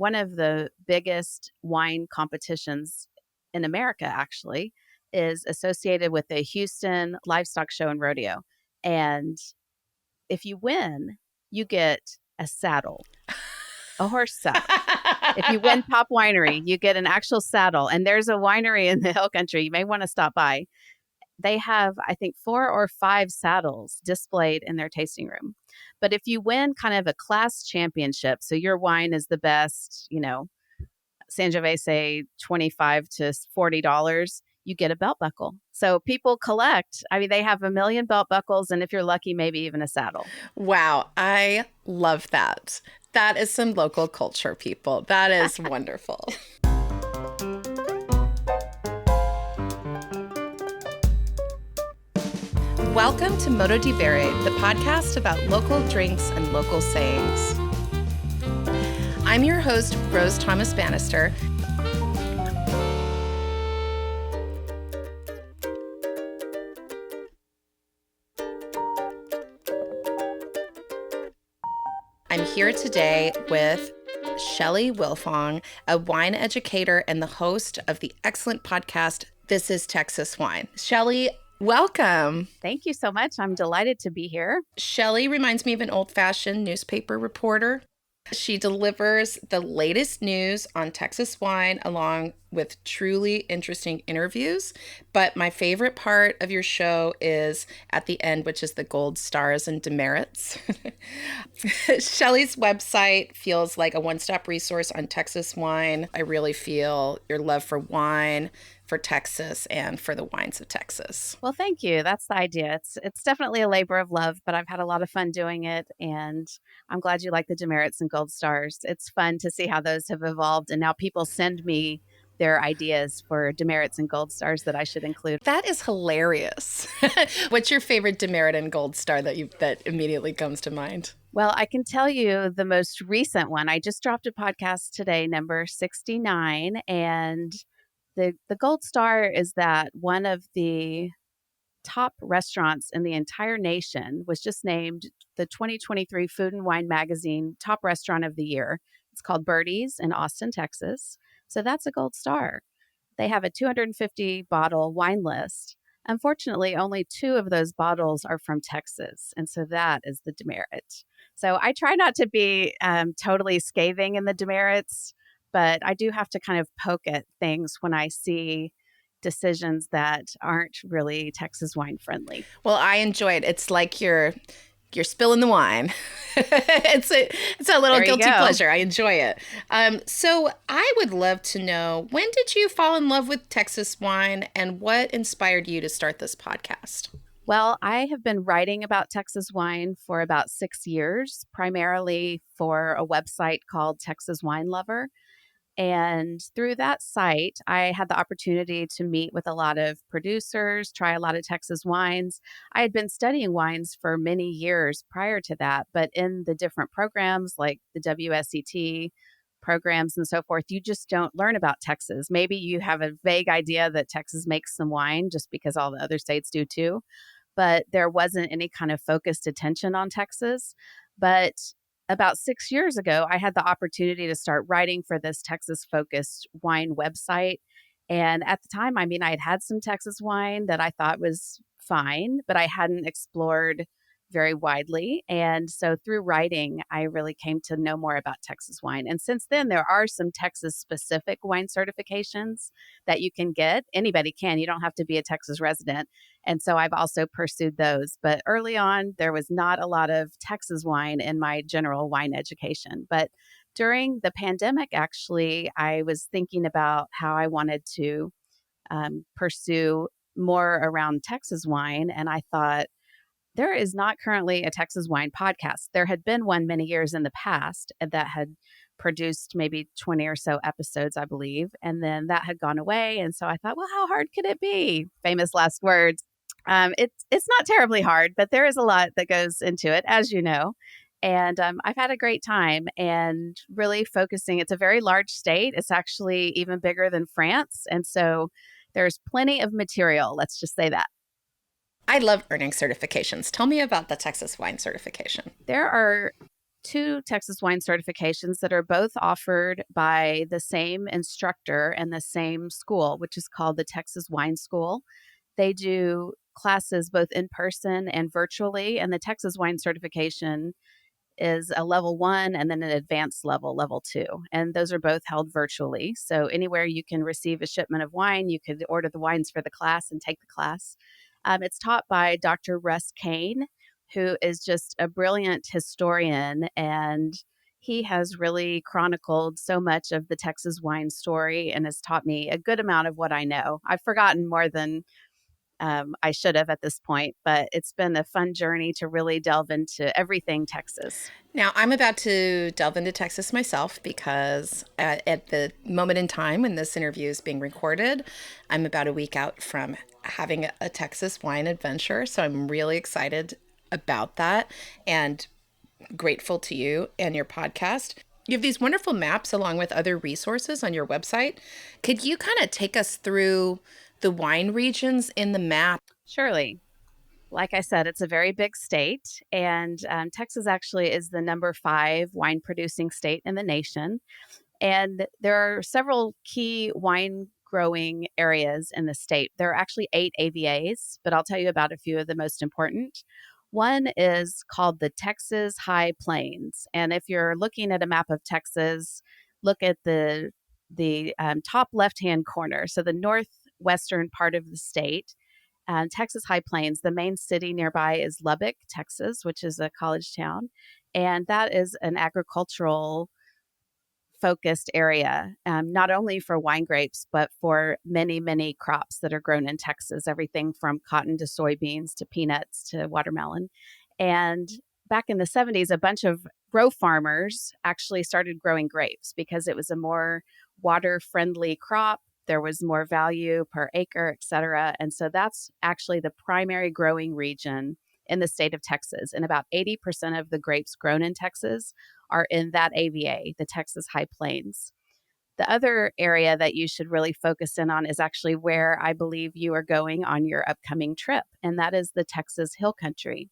one of the biggest wine competitions in America, actually, is associated with the Houston Livestock Show and Rodeo. And if you win, you get a saddle, a horse saddle. If you win Top Winery, you get an actual saddle. And there's a winery in the Hill Country. You may want to stop by. They have, I think, 4 or 5 saddles displayed in their tasting room. But if you win kind of a class championship, so your wine is the best, Sangiovese, $25 to $40, you get a belt buckle. So people collect. I mean, they have 1 million belt buckles, and if you're lucky, maybe even a saddle. Wow. I love that. That is some local culture, people. That is wonderful. Welcome to Modo di Bere, the podcast about local drinks and local sayings. I'm your host, Rose Thomas Bannister. I'm here today with Shelly Wilfong, a wine educator and the host of the excellent podcast, This is Texas Wine. Shelly, welcome. Thank you so much. I'm delighted to be here. Shelly reminds me of an old-fashioned newspaper reporter. She delivers the latest news on Texas wine along with truly interesting interviews. But my favorite part of your show is at the end, which is the gold stars and demerits. Shelly's website feels like a one-stop resource on Texas wine. I really feel your love for wine, for Texas, and for the wines of Texas. Well, thank you. That's the idea. It's definitely a labor of love, but I've had a lot of fun doing it, and I'm glad you like the demerits and gold stars. It's fun to see how those have evolved, and now people send me their ideas for demerits and gold stars that I should include. That is hilarious. What's your favorite demerit and gold star that immediately comes to mind? Well, I can tell you the most recent one. I just dropped a podcast today, number 69, and the gold star is that one of the top restaurants in the entire nation was just named the 2023 Food and Wine Magazine Top Restaurant of the Year. It's called Birdie's in Austin, Texas. So that's a gold star. They have a 250 bottle wine list. Unfortunately, only 2 of those bottles are from Texas. And so that is the demerit. So I try not to be totally scathing in the demerits, but I do have to kind of poke at things when I see decisions that aren't really Texas wine friendly. Well, I enjoy it. It's like you're spilling the wine. it's a little guilty pleasure. I enjoy it. So I would love to know, when did you fall in love with Texas wine and what inspired you to start this podcast? Well, I have been writing about Texas wine for about 6 years, primarily for a website called Texas Wine Lover. And through that site, I had the opportunity to meet with a lot of producers, try a lot of Texas wines. I had been studying wines for many years prior to that, but in the different programs like the WSET programs and so forth, you just don't learn about Texas. Maybe you have a vague idea that Texas makes some wine just because all the other states do too, but there wasn't any kind of focused attention on Texas. But about 6 years ago, I had the opportunity to start writing for this Texas-focused wine website. And at the time, I had had some Texas wine that I thought was fine, but I hadn't explored very widely. And so through writing, I really came to know more about Texas wine. And since then, there are some Texas-specific wine certifications that you can get. Anybody can. You don't have to be a Texas resident. And so I've also pursued those. But early on, there was not a lot of Texas wine in my general wine education. But during the pandemic, actually, I was thinking about how I wanted to pursue more around Texas wine. And I thought, there is not currently a Texas wine podcast. There had been one many years in the past that had produced maybe 20 or so episodes, I believe. And then that had gone away. And so I thought, well, how hard could it be? Famous last words. It's not terribly hard, but there is a lot that goes into it, as you know. And I've had a great time and really focusing. It's a very large state. It's actually even bigger than France. And so there's plenty of material. Let's just say that. I love earning certifications. Tell me about the Texas wine certification. There are two Texas wine certifications that are both offered by the same instructor and the same school, which is called the Texas Wine School. They do classes both in person and virtually, and the Texas Wine certification is a level one and then an advanced level, level two. And those are both held virtually. So anywhere you can receive a shipment of wine, you could order the wines for the class and take the class. It's taught by Dr. Russ Kane, who is just a brilliant historian, and he has really chronicled so much of the Texas wine story and has taught me a good amount of what I know. I've forgotten more than I should have at this point, but it's been a fun journey to really delve into everything Texas. Now, I'm about to delve into Texas myself because at the moment in time when this interview is being recorded, I'm about a week out from having a Texas wine adventure. So I'm really excited about that and grateful to you and your podcast. You have these wonderful maps along with other resources on your website. Could you kind of take us through the wine regions in the map? Surely. Like I said, it's a very big state, and Texas actually is the number 5 wine producing state in the nation. And there are several key wine growing areas in the state. There are actually 8 AVAs, but I'll tell you about a few of the most important. One is called the Texas High Plains. And if you're looking at a map of Texas, look at the top left-hand corner. So the northwestern part of the state, Texas High Plains. The main city nearby is Lubbock, Texas, which is a college town. And that is an agricultural focused area, not only for wine grapes, but for many, many crops that are grown in Texas, everything from cotton to soybeans to peanuts to watermelon. And back in the 70s, a bunch of grow farmers actually started growing grapes because it was a more water friendly crop. There was more value per acre, et cetera. And so that's actually the primary growing region in the state of Texas. And about 80% of the grapes grown in Texas are in that AVA, the Texas High Plains. The other area that you should really focus in on is actually where I believe you are going on your upcoming trip, and that is the Texas Hill Country.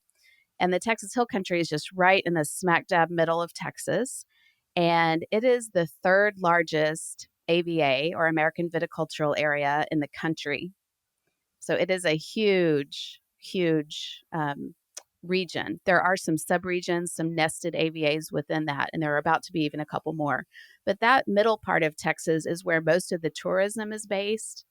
And the Texas Hill Country is just right in the smack dab middle of Texas. And it is the third largest AVA or American viticultural area in the country. So it is a huge, huge region. There are some subregions, some nested AVAs within that, and there are about to be even a couple more. But that middle part of Texas is where most of the tourism is based.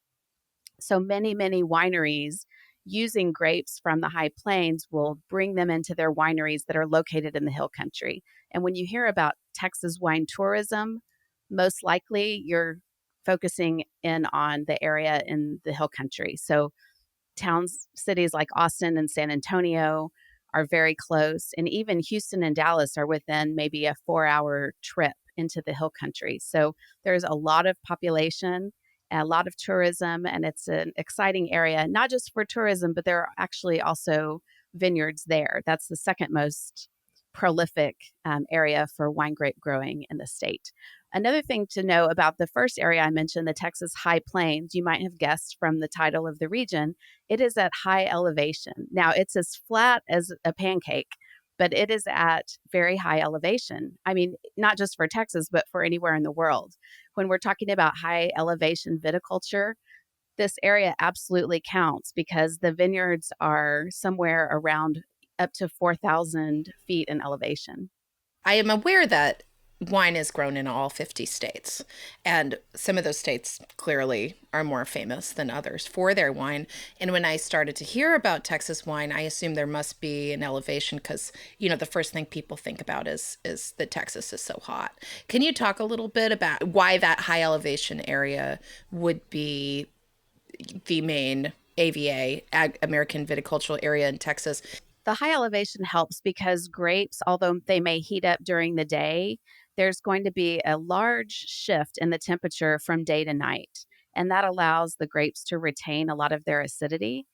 So many, many wineries using grapes from the high plains will bring them into their wineries that are located in the hill country. And when you hear about Texas wine tourism, most likely you're focusing in on the area in the hill country. So towns, cities like Austin and San Antonio are very close. And even Houston and Dallas are within maybe a 4-hour trip into the hill country. So there's a lot of population, a lot of tourism, and it's an exciting area, not just for tourism, but there are actually also vineyards there. That's the second most prolific area for wine grape growing in the state. Another thing to know about the first area I mentioned, the Texas High Plains, you might have guessed from the title of the region, it is at high elevation. Now, it's as flat as a pancake, but it is at very high elevation. I mean, not just for Texas, but for anywhere in the world. When we're talking about high elevation viticulture, this area absolutely counts because the vineyards are somewhere around up to 4,000 feet in elevation. I am aware that wine is grown in all 50 states, and some of those states clearly are more famous than others for their wine. And when I started to hear about Texas wine, I assumed there must be an elevation because, you know, the first thing people think about is that Texas is so hot. Can you talk a little bit about why that high elevation area would be the main AVA, American Viticultural Area in Texas? The high elevation helps because grapes, although they may heat up during the day, there's going to be a large shift in the temperature from day to night. And that allows the grapes to retain a lot of their acidity,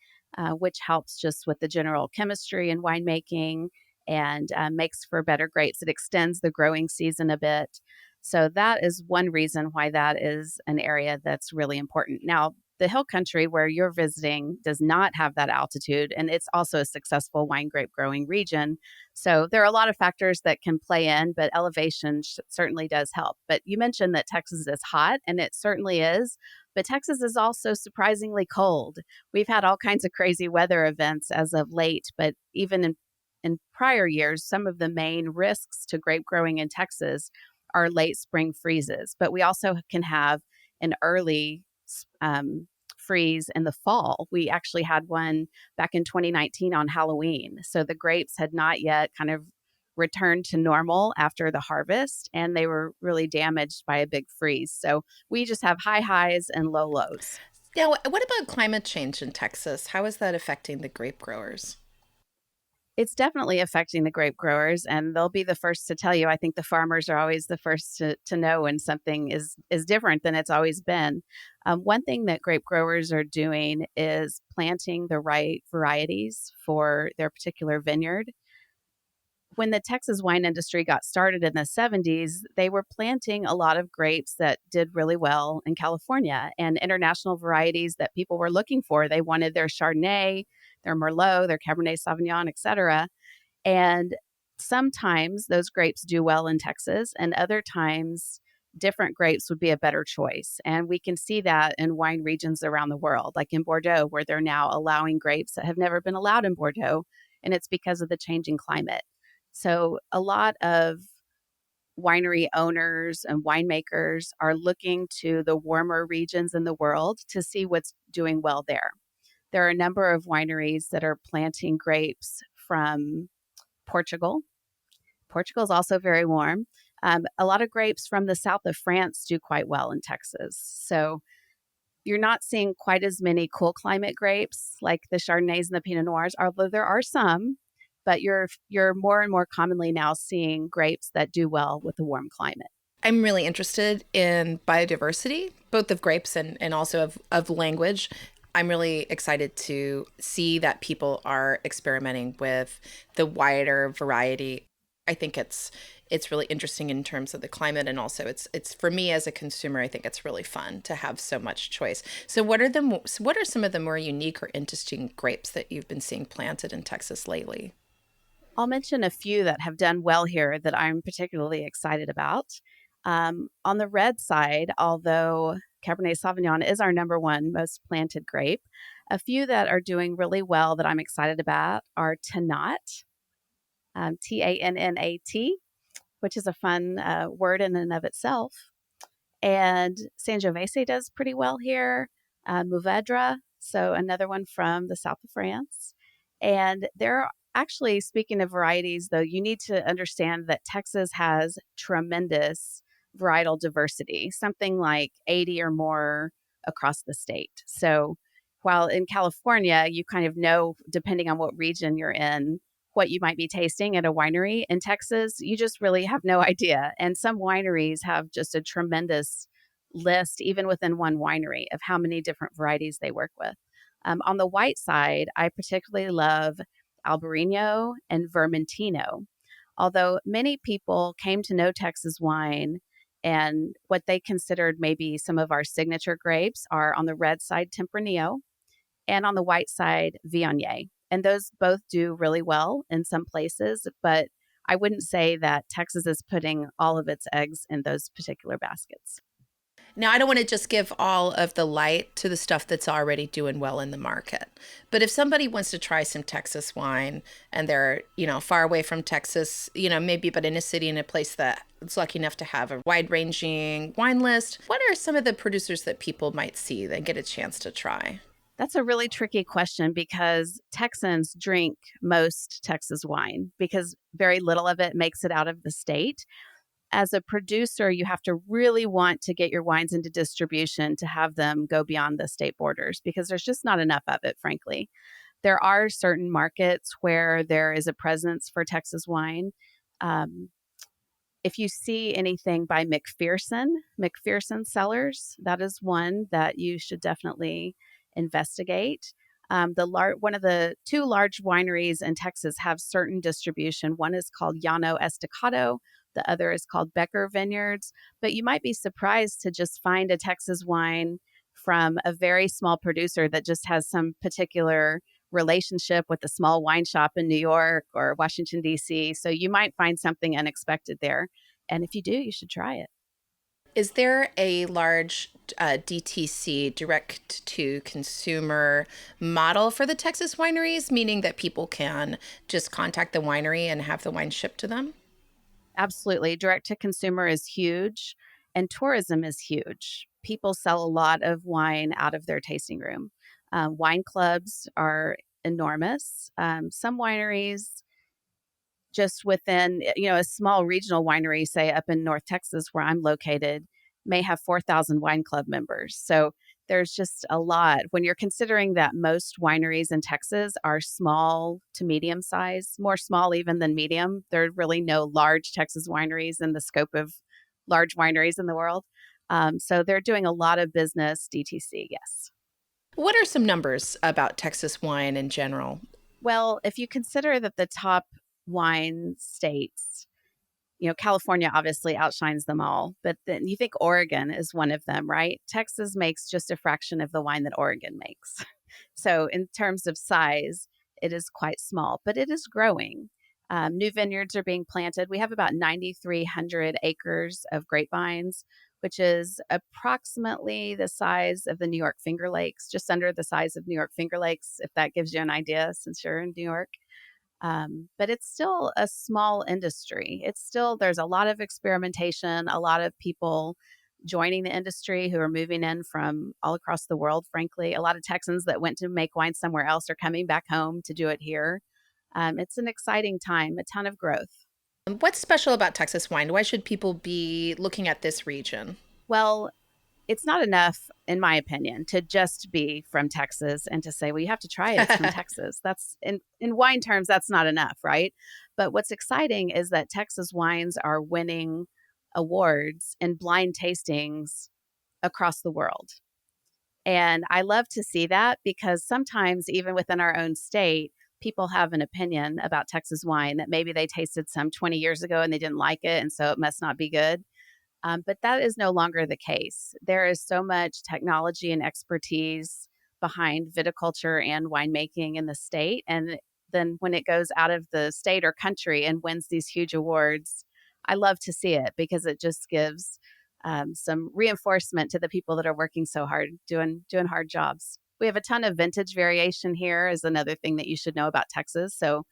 which helps just with the general chemistry and winemaking and makes for better grapes. It extends the growing season a bit. So that is one reason why that is an area that's really important. Now, the hill country where you're visiting does not have that altitude, and it's also a successful wine grape growing region. So there are a lot of factors that can play in, but elevation certainly does help. But you mentioned that Texas is hot, and it certainly is. But Texas is also surprisingly cold. We've had all kinds of crazy weather events as of late, but even in prior years, some of the main risks to grape growing in Texas are late spring freezes. But we also can have an early freeze in the fall. We actually had one back in 2019 on Halloween. So the grapes had not yet kind of returned to normal after the harvest, and they were really damaged by a big freeze. So we just have high highs and low lows. Now, what about climate change in Texas? How is that affecting the grape growers? It's definitely affecting the grape growers, and they'll be the first to tell you. I think the farmers are always the first to know when something is different than it's always been. One thing that grape growers are doing is planting the right varieties for their particular vineyard. When the Texas wine industry got started in the 70s, they were planting a lot of grapes that did really well in California and international varieties that people were looking for. They wanted their Chardonnay, their Merlot, their Cabernet Sauvignon, et cetera. And sometimes those grapes do well in Texas, and other times different grapes would be a better choice. And we can see that in wine regions around the world, like in Bordeaux, where they're now allowing grapes that have never been allowed in Bordeaux. And it's because of the changing climate. So a lot of winery owners and winemakers are looking to the warmer regions in the world to see what's doing well there. There are a number of wineries that are planting grapes from Portugal. Portugal is also very warm. A lot of grapes from the south of France do quite well in Texas. So you're not seeing quite as many cool climate grapes like the Chardonnays and the Pinot Noirs, although there are some, but you're more and more commonly now seeing grapes that do well with a warm climate. I'm really interested in biodiversity, both of grapes and also of language. I'm really excited to see that people are experimenting with the wider variety. I think it's really interesting in terms of the climate, and also it's for me as a consumer, I think it's really fun to have so much choice. So what are some of the more unique or interesting grapes that you've been seeing planted in Texas lately? I'll mention a few that have done well here that I'm particularly excited about. On the red side, although Cabernet Sauvignon is our number one most planted grape, a few that are doing really well that I'm excited about are Tannat, Tannat, which is a fun word in and of itself. And Sangiovese does pretty well here. Mourvedre, so another one from the south of France. And they're actually, speaking of varieties, though, you need to understand that Texas has tremendous varietal diversity, something like 80 or more across the state. So while in California, you kind of know, depending on what region you're in, what you might be tasting at a winery, in Texas, you just really have no idea. And some wineries have just a tremendous list, even within one winery, of how many different varieties they work with. On the white side, I particularly love Albarino and Vermentino. Although many people came to know Texas wine and what they considered maybe some of our signature grapes are on the red side Tempranillo and on the white side Viognier. And those both do really well in some places, but I wouldn't say that Texas is putting all of its eggs in those particular baskets. Now, I don't want to just give all of the light to the stuff that's already doing well in the market. But if somebody wants to try some Texas wine and they're, far away from Texas, maybe but in a city, in a place that is lucky enough to have a wide-ranging wine list, what are some of the producers that people might see that get a chance to try? That's a really tricky question because Texans drink most Texas wine because very little of it makes it out of the state. As a producer, you have to really want to get your wines into distribution to have them go beyond the state borders because there's just not enough of it, frankly. There are certain markets where there is a presence for Texas wine. Um, if you see anything by McPherson Cellars, that is one that you should definitely investigate. One of the two large wineries in Texas have certain distribution. One is called Llano Estacado. The other is called Becker Vineyards. But you might be surprised to just find a Texas wine from a very small producer that just has some particular relationship with a small wine shop in New York or Washington, D.C. So you might find something unexpected there. And if you do, you should try it. Is there a large DTC, direct to consumer model for the Texas wineries, meaning that people can just contact the winery and have the wine shipped to them? Absolutely. Direct to consumer is huge, and tourism is huge. People sell a lot of wine out of their tasting room. Wine clubs are enormous. Some wineries just within, a small regional winery, say up in North Texas where I'm located, may have 4,000 wine club members. So there's just a lot. When you're considering that most wineries in Texas are small to medium size, more small even than medium, there are really no large Texas wineries in the scope of large wineries in the world. So they're doing a lot of business DTC, yes. What are some numbers about Texas wine in general? Well, if you consider that the top wine states, California obviously outshines them all, but then you think Oregon is one of them, right? Texas makes just a fraction of the wine that Oregon makes. So, in terms of size, it is quite small, but it is growing. New vineyards are being planted. We have about 9,300 acres of grapevines, which is approximately the size of the New York Finger Lakes, just under the size of New York Finger Lakes, if that gives you an idea, since you're in New York. But it's still a small industry. There's a lot of experimentation, a lot of people joining the industry who are moving in from all across the world, frankly. A lot of Texans that went to make wine somewhere else are coming back home to do it here. It's an exciting time, a ton of growth. What's special about Texas wine? Why should people be looking at this region? Well, it's not enough, in my opinion, to just be from Texas and to say, well, you have to try it. It's from Texas. That's in wine terms, that's not enough, right? But what's exciting is that Texas wines are winning awards in blind tastings across the world. And I love to see that because sometimes, even within our own state, people have an opinion about Texas wine that maybe they tasted some 20 years ago and they didn't like it. And so it must not be good. But that is no longer the case. There is so much technology and expertise behind viticulture and winemaking in the state. And then when it goes out of the state or country and wins these huge awards, I love to see it because it just gives some reinforcement to the people that are working so hard, doing hard jobs. We have a ton of vintage variation here, is another thing that you should know about Texas. So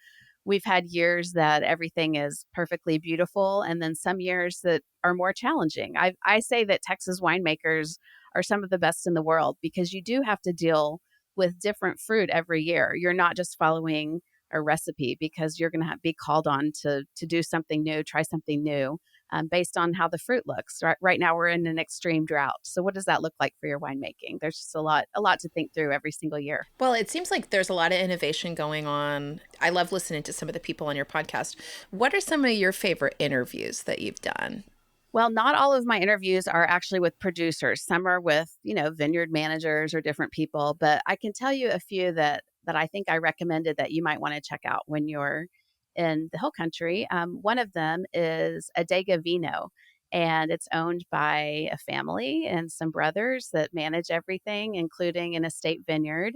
we've had years that everything is perfectly beautiful, and then some years that are more challenging. I say that Texas winemakers are some of the best in the world because you do have to deal with different fruit every year. You're not just following a recipe because you're going to be called on to do something new, try something new, based on how the fruit looks. Right now, we're in an extreme drought. So, what does that look like for your winemaking? There's just a lot to think through every single year. Well, it seems like there's a lot of innovation going on. I love listening to some of the people on your podcast. What are some of your favorite interviews that you've done? Well, not all of my interviews are actually with producers. Some are with, vineyard managers or different people, but I can tell you a few that I think I recommended that you might want to check out when you're in the Hill Country. One of them is Adega Vino, and it's owned by a family and some brothers that manage everything, including an estate vineyard.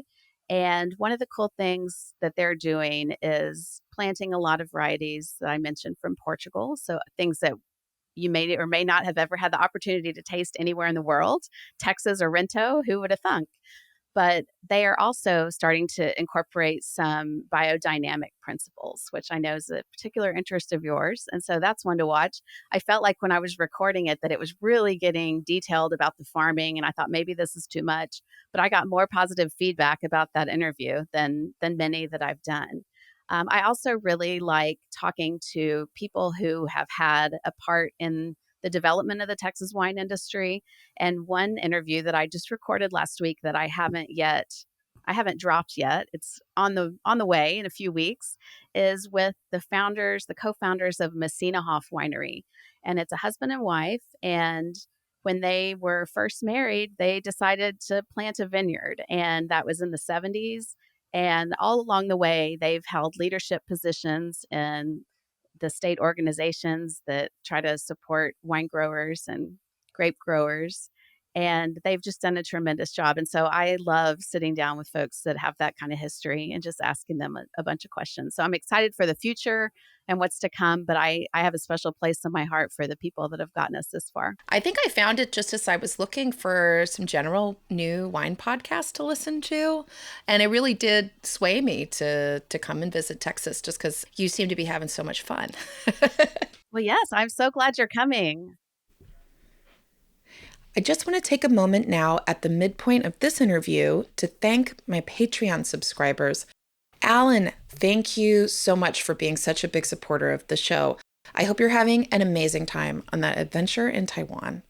And one of the cool things that they're doing is planting a lot of varieties that I mentioned from Portugal. So things that you may or may not have ever had the opportunity to taste anywhere in the world. Texas or Rento, who would have thunk? But they are also starting to incorporate some biodynamic principles, which I know is a particular interest of yours. And so that's one to watch. I felt like when I was recording it that it was really getting detailed about the farming, and I thought maybe this is too much. But I got more positive feedback about that interview than many that I've done. I also really like talking to people who have had a part in the development of the Texas wine industry. And one interview that I just recorded last week that I haven't dropped yet. It's on the way in a few weeks, is with the co-founders of Messina Hoff Winery. And it's a husband and wife. And when they were first married, they decided to plant a vineyard. And that was in the 70s. And all along the way, they've held leadership positions in the state organizations that try to support wine growers and grape growers. And they've just done a tremendous job. And so I love sitting down with folks that have that kind of history and just asking them a bunch of questions. So I'm excited for the future and what's to come, but I have a special place in my heart for the people that have gotten us this far. I think I found it just as I was looking for some general new wine podcasts to listen to. And it really did sway me to come and visit Texas just because you seem to be having so much fun. Well, yes, I'm so glad you're coming. I just want to take a moment now at the midpoint of this interview to thank my Patreon subscribers. Alan, thank you so much for being such a big supporter of the show. I hope you're having an amazing time on that adventure in Taiwan.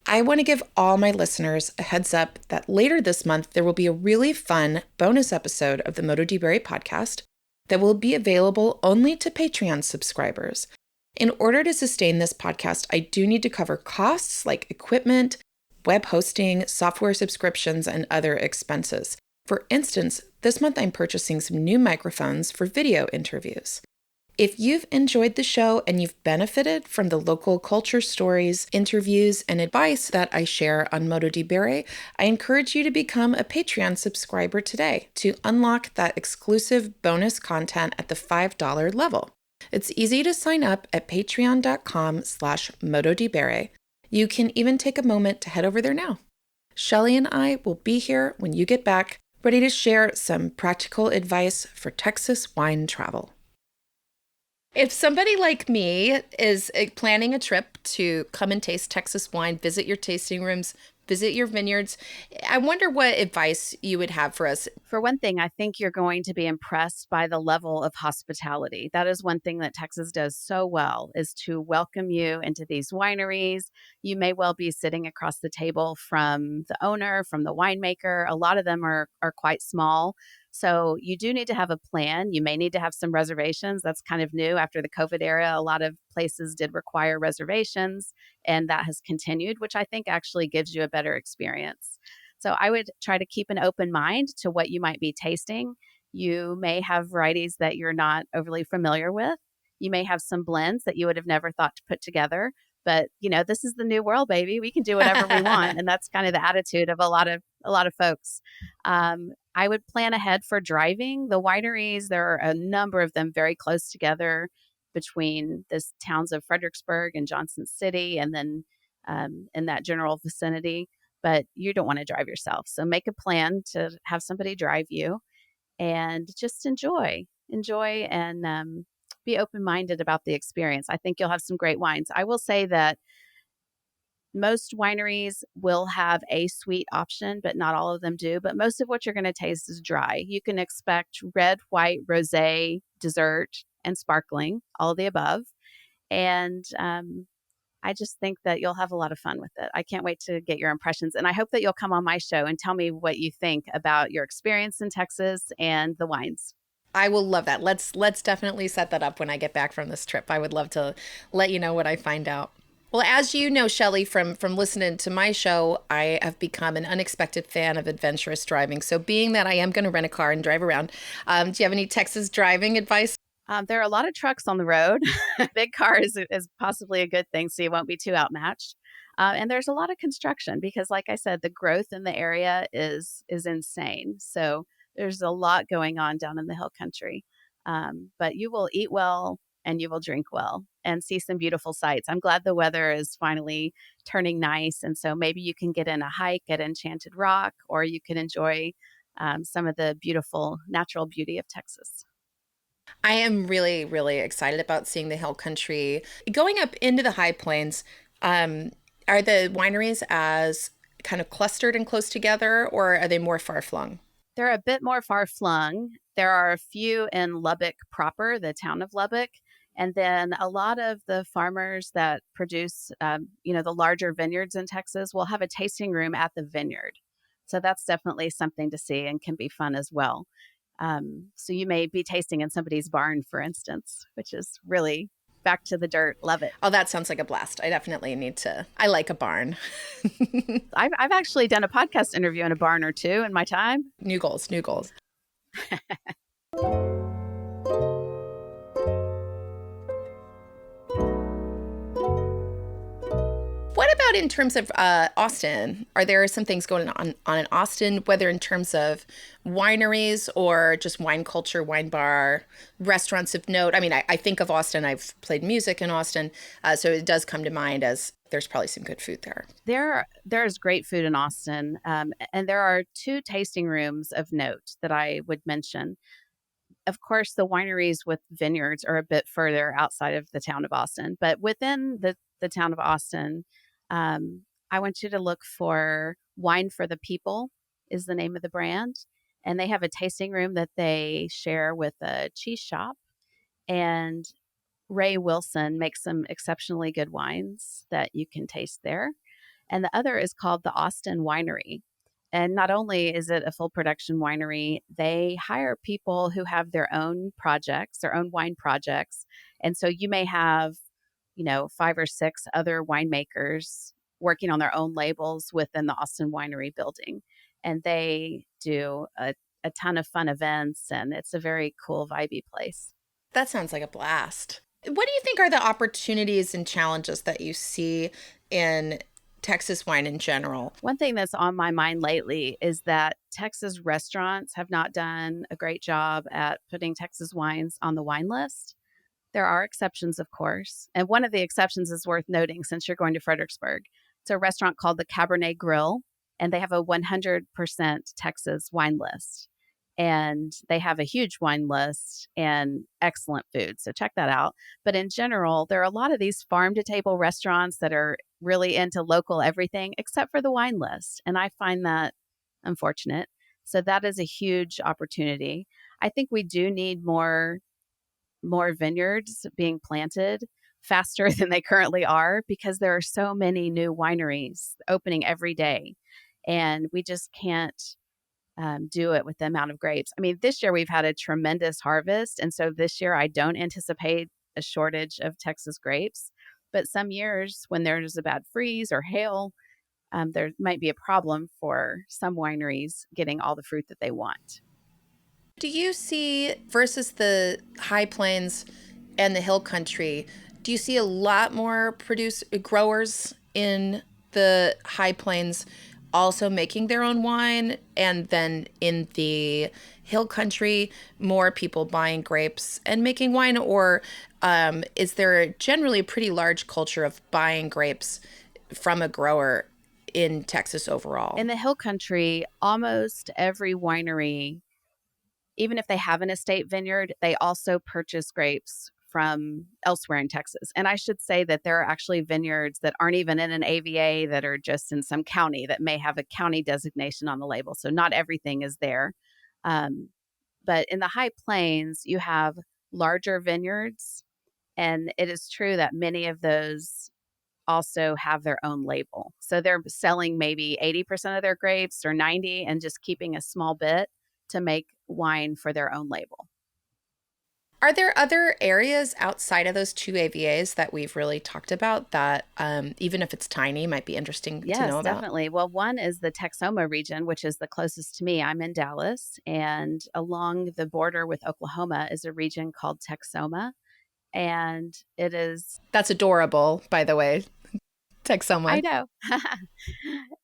I want to give all my listeners a heads up that later this month, there will be a really fun bonus episode of the Modo di Bere podcast that will be available only to Patreon subscribers. In order to sustain this podcast, I do need to cover costs like equipment, web hosting, software subscriptions, and other expenses. For instance, this month I'm purchasing some new microphones for video interviews. If you've enjoyed the show and you've benefited from the local culture stories, interviews, and advice that I share on Modo di Bere, I encourage you to become a Patreon subscriber today to unlock that exclusive bonus content at the $5 level. It's easy to sign up at patreon.com/mododibere. You can even take a moment to head over there now. Shelly and I will be here when you get back, ready to share some practical advice for Texas wine travel. If somebody like me is planning a trip to come and taste Texas wine, visit your tasting rooms, visit your vineyards, I wonder what advice you would have for us. For one thing, I think you're going to be impressed by the level of hospitality. That is one thing that Texas does so well, is to welcome you into these wineries. You may well be sitting across the table from the owner, from the winemaker. A lot of them are quite small. So you do need to have a plan. You may need to have some reservations. That's kind of new after the COVID era. A lot of places did require reservations, and that has continued, which I think actually gives you a better experience. So I would try to keep an open mind to what you might be tasting. You may have varieties that you're not overly familiar with. You may have some blends that you would have never thought to put together. But, this is the new world, baby. We can do whatever we want. And that's kind of the attitude of a lot of folks. I would plan ahead for driving. The wineries, there are a number of them very close together between the towns of Fredericksburg and Johnson City, and then in that general vicinity. But you don't want to drive yourself. So make a plan to have somebody drive you and just enjoy and be open-minded about the experience. I think you'll have some great wines. I will say that most wineries will have a sweet option, but not all of them do. But most of what you're going to taste is dry. You can expect red, white, rosé, dessert, and sparkling, all of the above. And I just think that you'll have a lot of fun with it. I can't wait to get your impressions. And I hope that you'll come on my show and tell me what you think about your experience in Texas and the wines. I will love that. Let's definitely set that up when I get back from this trip. I would love to let you know what I find out. Well, as you know, Shelly, from listening to my show, I have become an unexpected fan of adventurous driving. So being that I am going to rent a car and drive around, do you have any Texas driving advice? There are a lot of trucks on the road. Big car is possibly a good thing, so you won't be too outmatched. And there's a lot of construction because, like I said, the growth in the area is insane. So there's a lot going on down in the hill country. But you will eat well and you will drink well and see some beautiful sights. I'm glad the weather is finally turning nice. And so maybe you can get in a hike at Enchanted Rock, or you can enjoy some of the beautiful natural beauty of Texas. I am really, really excited about seeing the hill country. Going up into the high plains, are the wineries as kind of clustered and close together, or are they more far-flung? They're a bit more far-flung. There are a few in Lubbock proper, the town of Lubbock. And then a lot of the farmers that produce, the larger vineyards in Texas will have a tasting room at the vineyard. So that's definitely something to see and can be fun as well. So you may be tasting in somebody's barn, for instance, which is really back to the dirt. Love it. Oh, that sounds like a blast. I definitely need to. I like a barn. I've actually done a podcast interview in a barn or two in my time. New goals. What about in terms of Austin? Are there some things going on in Austin, whether in terms of wineries or just wine culture, wine bar, restaurants of note? I mean, I think of Austin. I've played music in Austin, so it does come to mind as there's probably some good food there. There's great food in Austin, and there are two tasting rooms of note that I would mention. Of course, the wineries with vineyards are a bit further outside of the town of Austin, but within the town of Austin, I want you to look for Wine for the People is the name of the brand. And they have a tasting room that they share with a cheese shop. And Ray Wilson makes some exceptionally good wines that you can taste there. And the other is called the Austin Winery. And not only is it a full production winery, they hire people who have their own projects, their own wine projects. And so you may have, 5 or 6 other winemakers working on their own labels within the Austin Winery building. And they do a ton of fun events, and it's a very cool, vibey place. That sounds like a blast. What do you think are the opportunities and challenges that you see in Texas wine in general? One thing that's on my mind lately is that Texas restaurants have not done a great job at putting Texas wines on the wine list. There are exceptions, of course. And one of the exceptions is worth noting since you're going to Fredericksburg. It's a restaurant called the Cabernet Grill, and they have a 100% Texas wine list. And they have a huge wine list and excellent food. So check that out. But in general, there are a lot of these farm to table restaurants that are really into local everything except for the wine list. And I find that unfortunate. So that is a huge opportunity. I think we do need more vineyards being planted faster than they currently are because there are so many new wineries opening every day. And we just can't do it with the amount of grapes. I mean, this year we've had a tremendous harvest. And so this year I don't anticipate a shortage of Texas grapes. But some years when there's a bad freeze or hail, there might be a problem for some wineries getting all the fruit that they want. Do you see, versus the high plains and the hill country, do you see a lot more growers in the high plains also making their own wine, and then in the hill country more people buying grapes and making wine? Or is there generally a pretty large culture of buying grapes from a grower in Texas overall? In the hill country, almost every winery, even if they have an estate vineyard, they also purchase grapes from elsewhere in Texas. And I should say that there are actually vineyards that aren't even in an AVA that are just in some county that may have a county designation on the label. So not everything is there. But in the high plains, you have larger vineyards. And it is true that many of those also have their own label. So they're selling maybe 80% of their grapes or 90 and just keeping a small bit to make wine for their own label. Are there other areas outside of those two AVAs that we've really talked about that, even if it's tiny, might be interesting to Yes, know about? definitely. Well, one is the Texoma region, which is the closest to me. I'm in Dallas, and along the border with Oklahoma is a region called Texoma. And it is, That's adorable, by the way. I Texoma. know,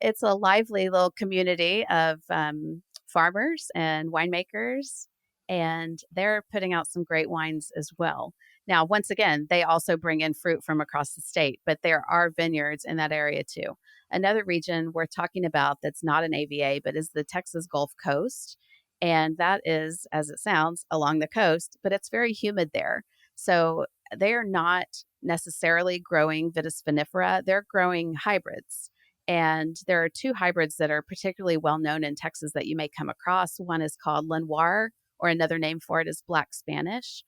it's a lively little community of farmers and winemakers, and they're putting out some great wines as well. Now, once again, they also bring in fruit from across the state, but there are vineyards in that area too. Another region we're talking about that's not an AVA, but is the Texas Gulf Coast. And that is, as it sounds, along the coast, but it's very humid there. So they are not necessarily growing Vitis vinifera, they're growing hybrids. And there are two hybrids that are particularly well known in Texas that you may come across. One is called Lenoir, or another name for it is Black Spanish,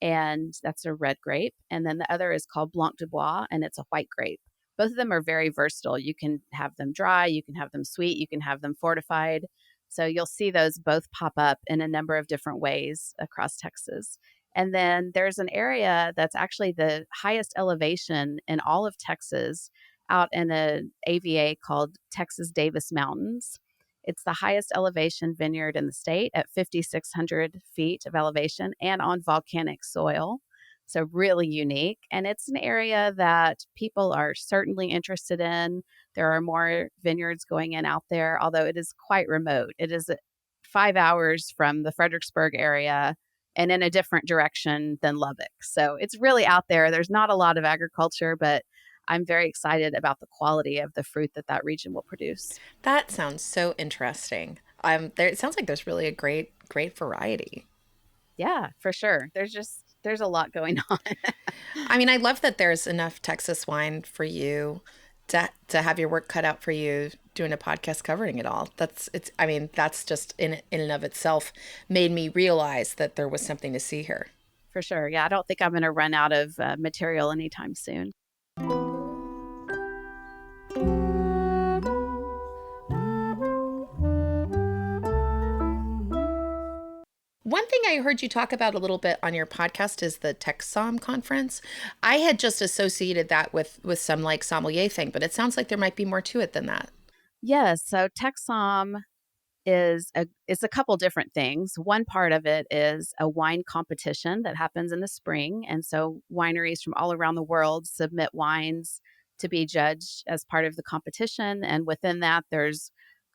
and that's a red grape. And then the other is called Blanc de Bois, and it's a white grape. Both of them are very versatile. You can have them dry, you can have them sweet, you can have them fortified. So you'll see those both pop up in a number of different ways across Texas. And then there's an area that's actually the highest elevation in all of Texas out in an AVA called Texas Davis Mountains. It's the highest elevation vineyard in the state at 5,600 feet of elevation and on volcanic soil. So really unique. And it's an area that people are certainly interested in. There are more vineyards going in out there, although it is quite remote. It is 5 hours from the Fredericksburg area and in a different direction than Lubbock. So it's really out there. There's not a lot of agriculture, but I'm very excited about the quality of the fruit that that region will produce. That sounds so interesting. There, it sounds like there's really a great variety. Yeah, for sure. There's a lot going on. I mean, I love that there's enough Texas wine for you to have your work cut out for you doing a podcast covering it all. It's I mean, that's just in and of itself made me realize that there was something to see here. For sure. Yeah, I don't think I'm going to run out of material anytime soon. One thing I heard you talk about a little bit on your podcast is the TechSom conference. I had just associated that with some like sommelier thing, but it sounds like there might be more to it than that. Yes. So TechSom is a couple different things. One part of it is a wine competition that happens in the spring, and so wineries from all around the world submit wines to be judged as part of the competition. And within that, there's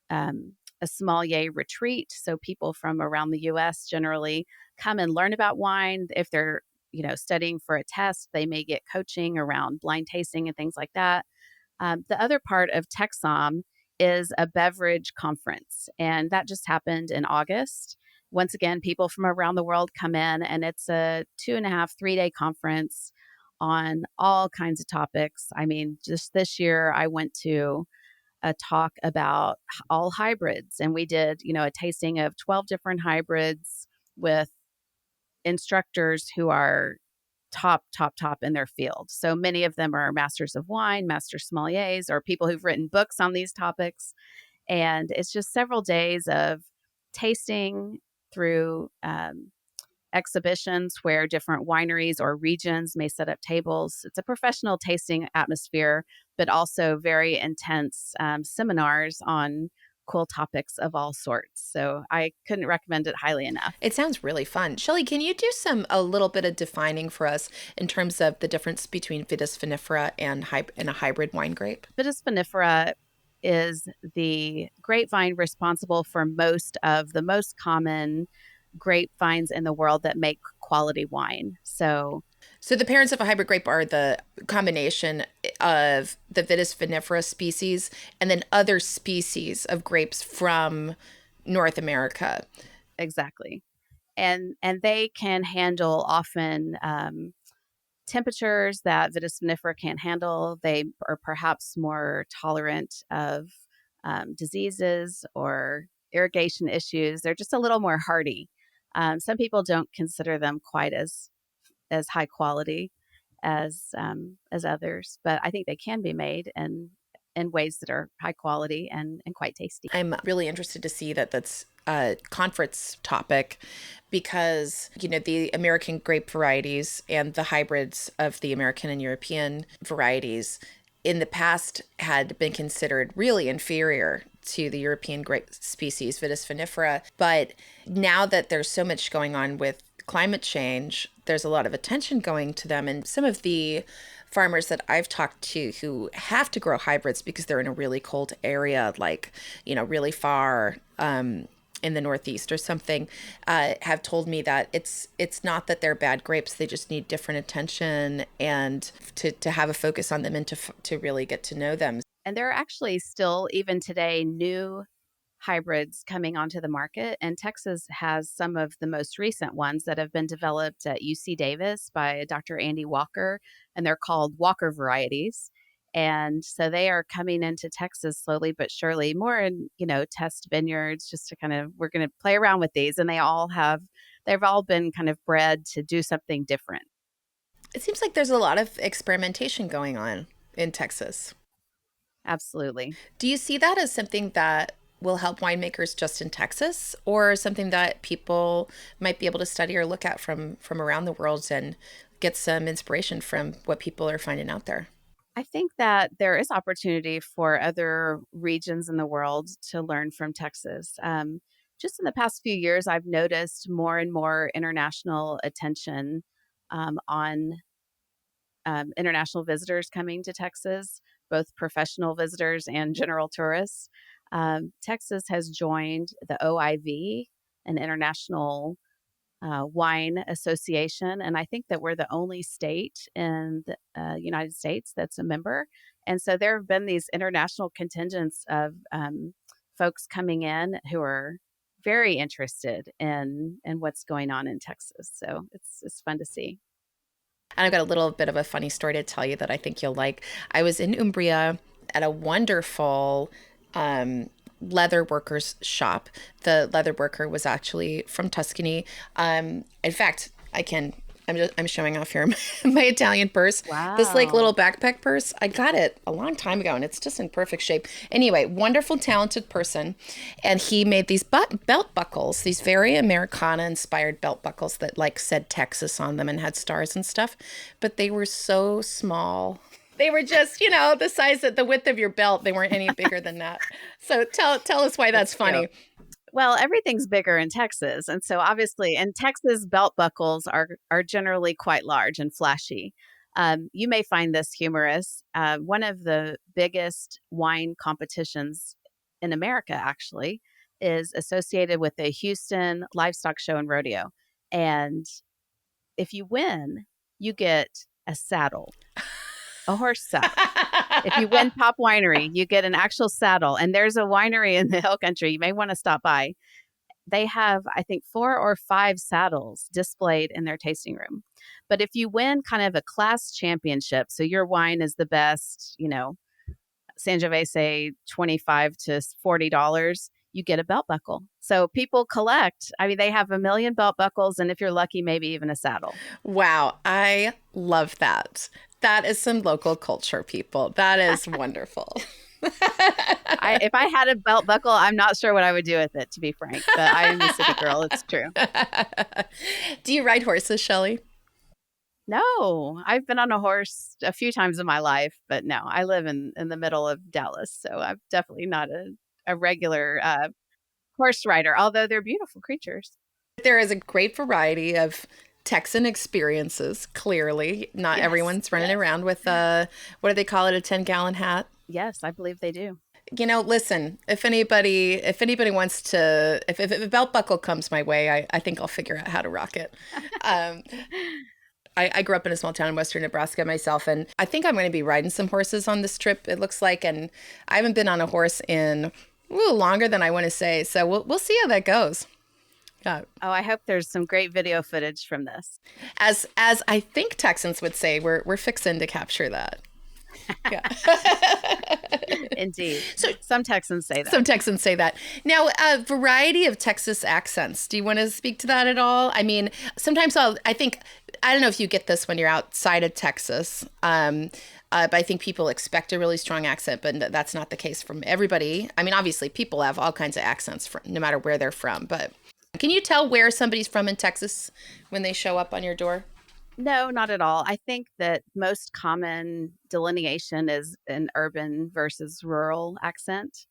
a sommelier retreat. So people from around the U.S. generally come and learn about wine. If they're studying for a test, they may get coaching around blind tasting and things like that. The other part of TechSom is a beverage conference, and that just happened in August. Once again, people from around the world come in, and it's a 2.5, 3 day conference on all kinds of topics. I mean, just this year, I went to a talk about all hybrids, and we did, a tasting of 12 different hybrids with instructors who are top in their field. So many of them are masters of wine, master sommeliers, or people who've written books on these topics. And it's just several days of tasting through exhibitions where different wineries or regions may set up tables. It's a professional tasting atmosphere, but also very intense seminars on cool topics of all sorts. So I couldn't recommend it highly enough. It sounds really fun. Shelly, can you do a little bit of defining for us in terms of the difference between Vitis vinifera and a hybrid wine grape? Vitis vinifera is the grapevine responsible for most of the most common grapevines in the world that make quality wine. So the parents of a hybrid grape are the combination of the Vitis vinifera species and then other species of grapes from North America. exactly. And they can handle often temperatures that Vitis vinifera can't handle. They are perhaps more tolerant of diseases or irrigation issues. They're just a little more hardy. Some people don't consider them quite as high quality as others, but I think they can be made in ways that are high quality and quite tasty. I'm really interested to see that that's a conference topic because, the American grape varieties and the hybrids of the American and European varieties in the past had been considered really inferior to the European grape species, Vitis vinifera. But now that there's so much going on with climate change, there's a lot of attention going to them. And some of the farmers that I've talked to who have to grow hybrids because they're in a really cold area, like, really far in the Northeast or something, have told me that it's not that they're bad grapes. They just need different attention and to have a focus on them and to really get to know them. And there are actually still, even today, new hybrids coming onto the market. And Texas has some of the most recent ones that have been developed at UC Davis by Dr. Andy Walker, and they're called Walker varieties. And so they are coming into Texas slowly but surely, more in, test vineyards, just to we're going to play around with these. And they've all been kind of bred to do something different. It seems like there's a lot of experimentation going on in Texas. Absolutely. Do you see that as something that will help winemakers just in Texas, or something that people might be able to study or look at from around the world and get some inspiration from what people are finding out there? I think that there is opportunity for other regions in the world to learn from Texas. Just in the past few years, I've noticed more and more international attention on international visitors coming to Texas, both professional visitors and general tourists. Texas has joined the OIV, an international wine association, and I think that we're the only state in the United States that's a member. And so there have been these international contingents of folks coming in who are very interested in what's going on in Texas. So it's fun to see. And I've got a little bit of a funny story to tell you that I think you'll like. I was in Umbria at a wonderful leather workers shop. The leather worker was actually from Tuscany. In fact, I'm showing off here my Italian purse. This like Wow. little backpack purse. I got it a long time ago and it's just in perfect shape. Anyway, wonderful, talented person. And he made these belt buckles, these very Americana inspired belt buckles that like said Texas on them and had stars and stuff. But they were so small. They were just, the size of the width of your belt. They weren't any bigger than that. So tell us why that's That's funny. cute. Well, everything's bigger in Texas, and so obviously in Texas, belt buckles are generally quite large and flashy. You may find this humorous. One of the biggest wine competitions in America, actually, is associated with the Houston Livestock Show and Rodeo. And if you win, you get a saddle, a horse saddle. If you win top winery, you get an actual saddle. And there's a winery in the Hill Country. You may want to stop by. They have, I think, 4 or 5 saddles displayed in their tasting room. But if you win kind of a class championship, so your wine is the best, Sangiovese, $25 to $40, you get a belt buckle. So people collect. I mean, they have a million belt buckles, and if you're lucky, maybe even a saddle. Wow, I love that. That is some local culture, people. That is wonderful. If I had a belt buckle, I'm not sure what I would do with it, to be frank. But I am a city girl. It's true. Do you ride horses, Shelly? No, I've been on a horse a few times in my life, but no, I live in the middle of Dallas, so I'm definitely not a regular horse rider. Although they're beautiful creatures. There is a great variety of Texan experiences, clearly. Not Yes, everyone's running yes, around with, what do they call it, a 10-gallon hat? yes, I believe they do. Listen, if anybody wants to, if a belt buckle comes my way, I think I'll figure out how to rock it. Um, I grew up in a small town in western Nebraska myself, and I think I'm going to be riding some horses on this trip, it looks like. And I haven't been on a horse in longer than I want to say. So we'll see how that goes. Oh, I hope there's some great video footage from this. As I think Texans would say, we're fixing to capture that. Yeah. Indeed. So Some Texans say that. some Texans say that. Now, a variety of Texas accents. Do you want to speak to that at all? I mean, sometimes I don't know if you get this when you're outside of Texas. But I think people expect a really strong accent, but that's not the case from everybody. I mean, obviously, people have all kinds of accents no matter where they're from. But can you tell where somebody's from in Texas when they show up on your door? No, not at all. I think that most common delineation is an urban versus rural accent.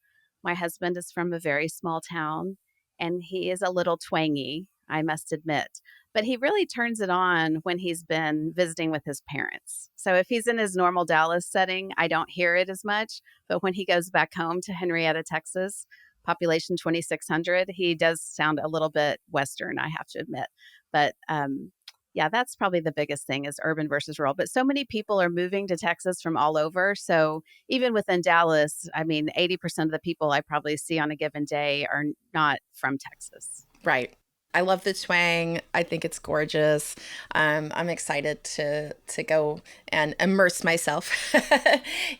My husband is from a very small town and he is a little twangy, I must admit. But he really turns it on when he's been visiting with his parents. So if he's in his normal Dallas setting, I don't hear it as much. But when he goes back home to Henrietta, Texas, population 2,600, he does sound a little bit Western, I have to admit. But yeah, that's probably the biggest thing is urban versus rural. But so many people are moving to Texas from all over. So even within Dallas, I mean, 80% of the people I probably see on a given day are not from Texas. Right. I love the twang. I think it's gorgeous. I'm excited to go and immerse myself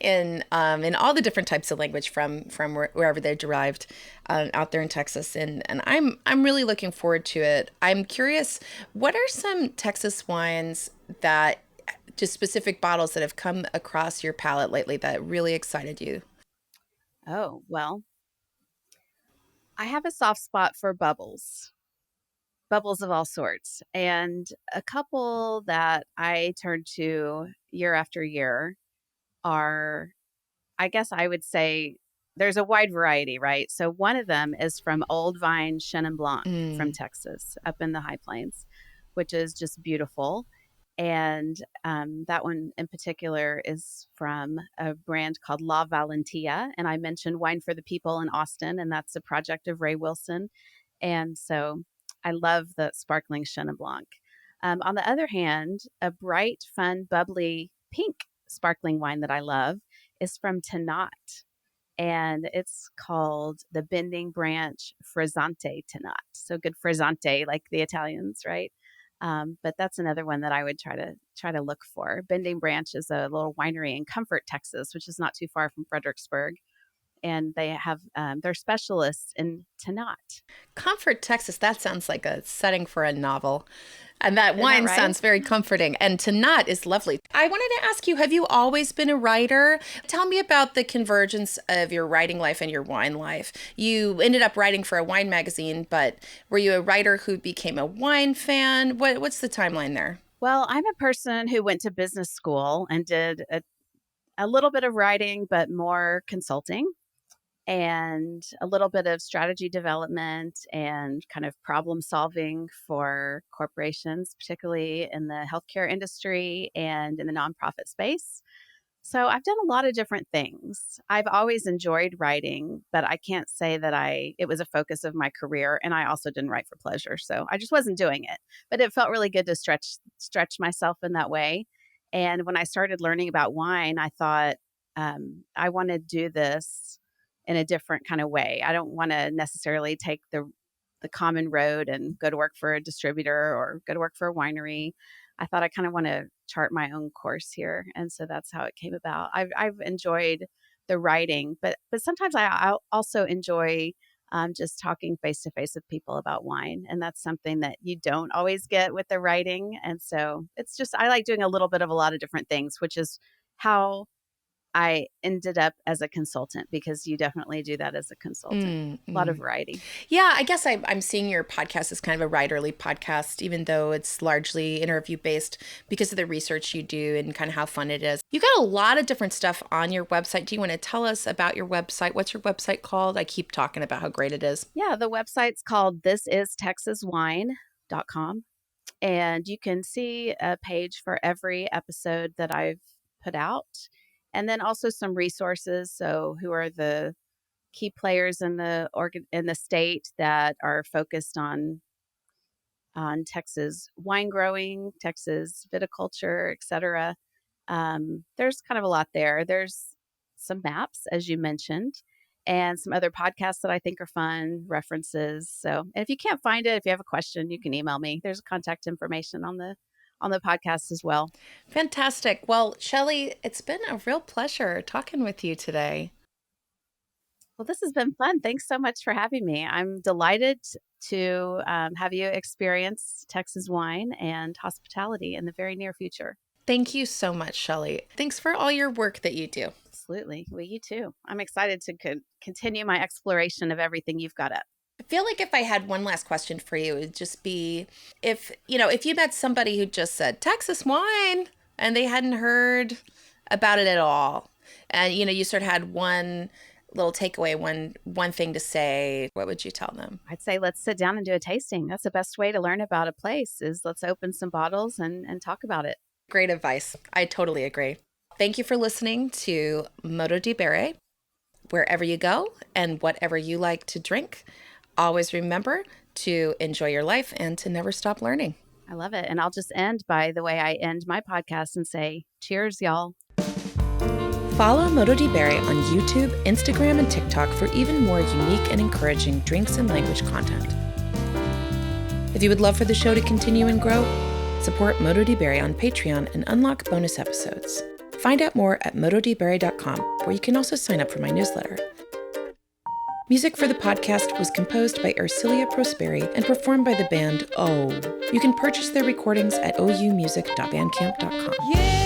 in all the different types of language from wherever they're derived out there in Texas, and I'm really looking forward to it. I'm curious, what are some Texas wines that just specific bottles that have come across your palate lately that really excited you? Oh, well, I have a soft spot for bubbles of all sorts. And a couple that I turn to year after year are, I guess I would say, there's a wide variety, right? So one of them is from Old Vine Chenin Blanc from Mm. Texas, up in the High Plains, which is just beautiful. And that one in particular is from a brand called La Valentia. And I mentioned Wine for the People in Austin, and that's a project of Ray Wilson. And so I love the sparkling Chenin Blanc. On the other hand, a bright, fun, bubbly pink sparkling wine that I love is from Tannat. And it's called the Bending Branch Frizzante Tannat. So good frizzante, like the Italians, right? But that's another one that I would try to look for. Bending Branch is a little winery in Comfort, Texas, which is not too far from Fredericksburg, and they have they're specialists in Tannat. Comfort, Texas. That sounds like a setting for a novel. And that Isn't wine that right? sounds very comforting. And Tannat is lovely. I wanted to ask you, have you always been a writer? Tell me about the convergence of your writing life and your wine life. You ended up writing for a wine magazine, but were you a writer who became a wine fan? What's the timeline there? Well, I'm a person who went to business school and did a little bit of writing, but more consulting, and a little bit of strategy development and kind of problem solving for corporations, particularly in the healthcare industry and in the nonprofit space. So I've done a lot of different things. I've always enjoyed writing, but I can't say that it was a focus of my career, and I also didn't write for pleasure. So I just wasn't doing it. But it felt really good to stretch myself in that way. And when I started learning about wine, I thought I want to do this in a different kind of way. I don't want to necessarily take the common road and go to work for a distributor or go to work for a winery. I thought I kind of want to chart my own course here, and so that's how it came about. I've enjoyed the writing, but sometimes I also enjoy just talking face to face with people about wine, and that's something that you don't always get with the writing. And so it's just I like doing a little bit of a lot of different things, which is how I ended up as a consultant, because you definitely do that as a consultant. A lot of variety. Yeah, I guess I'm seeing your podcast as kind of a writerly podcast, even though it's largely interview based because of the research you do and kind of how fun it is. You got a lot of different stuff on your website. Do you want to tell us about your website? What's your website called? I keep talking about how great it is. Yeah, the website's called thisistexaswine.com. And you can see a page for every episode that I've put out. And then also some resources. So who are the key players in the state that are focused on Texas wine growing, Texas viticulture, et cetera. There's kind of a lot there. There's some maps, as you mentioned, and some other podcasts that I think are fun, references. So, and if you can't find it, if you have a question, you can email me. There's contact information on the podcast as well. Fantastic. Well, Shelly, it's been a real pleasure talking with you today. Well, this has been fun. Thanks so much for having me. I'm delighted to have you experience Texas wine and hospitality in the very near future. Thank you so much, Shelly. Thanks for all your work that you do. Absolutely. Well, you too. I'm excited to continue my exploration of everything you've got up. I feel like if I had one last question for you, it would just be if you met somebody who just said Texas wine and they hadn't heard about it at all, and you sort of had one little takeaway, one thing to say, what would you tell them? I'd say let's sit down and do a tasting. That's the best way to learn about a place, is let's open some bottles and talk about it. Great advice. I totally agree. Thank you for listening to Modo di Bere. Wherever you go and whatever you like to drink, always remember to enjoy your life and to never stop learning. I love it. And I'll just end by the way I end my podcast and say, cheers, y'all. Follow Modo di Bere on YouTube, Instagram, and TikTok for even more unique and encouraging drinks and language content. If you would love for the show to continue and grow, support Modo di Bere on Patreon and unlock bonus episodes. Find out more at mododibere.com, where you can also sign up for my newsletter. Music for the podcast was composed by Ercilia Prosperi and performed by the band Oh. You can purchase their recordings at oumusic.bandcamp.com. Yeah.